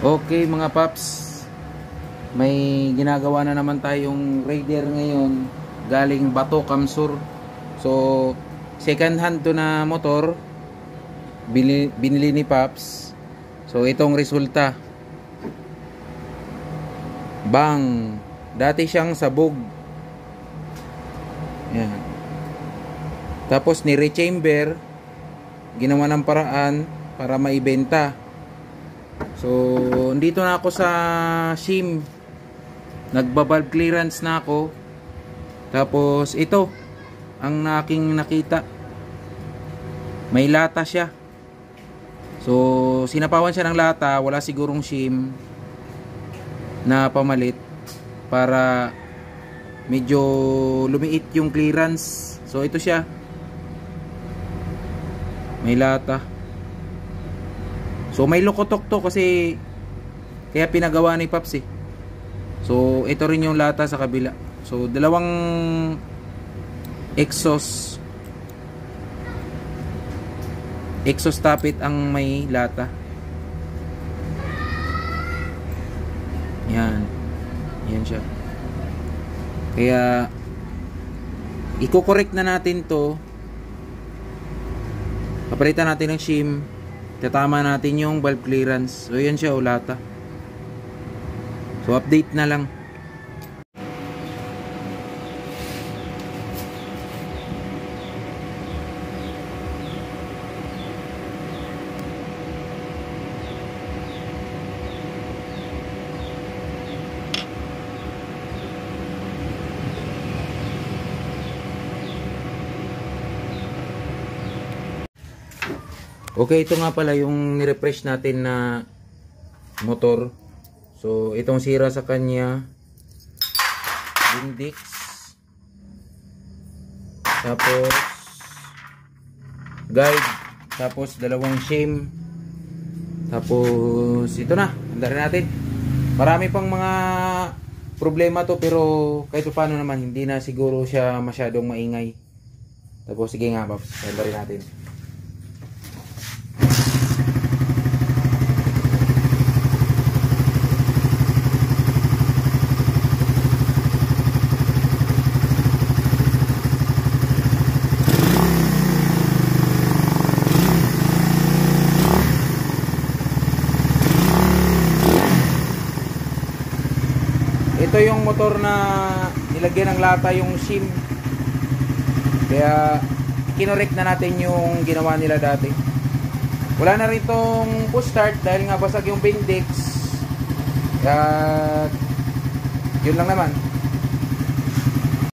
Okay mga paps, may ginagawa na naman tayong Raider ngayon galing Bato, Kamsur. So second hand to na motor, binili ni Paps. So itong resulta, bang, dati siyang sabog. Yan. Tapos ni rechamber, ginawa ng paraan para maibenta. So dito na ako sa shim, nagba-valve clearance na ako. Tapos ito ang aking nakita, may lata siya. So sinapawan siya ng lata, wala sigurong shim na pamalit para medyo lumiit yung clearance. So ito siya, may lata. So may lukotok to kasi kaya pinagawa ni Paps eh. So ito rin yung lata sa kabila. So dalawang exhaust tappet ang may lata. Yan. Yan siya. Kaya i-correct na natin to. Papalitan natin ng shim. Tatama natin yung valve clearance. So yan siya, lata. So update na lang. Okay, ito nga pala yung ni-refresh natin na motor. So itong sira sa kanya, Bindix, tapos guide, tapos dalawang shim, tapos ito na, andarin natin. Marami pang mga problema to, pero kahit paano naman hindi na siguro siya masyadong maingay. Tapos sige nga, andarin natin. Ito yung motor na nilagyan ng lata yung shim. Kaya kinorek na natin yung ginawa nila dati. Wala na rin tong push start dahil nga basag yung Bindix. Kaya yun lang naman.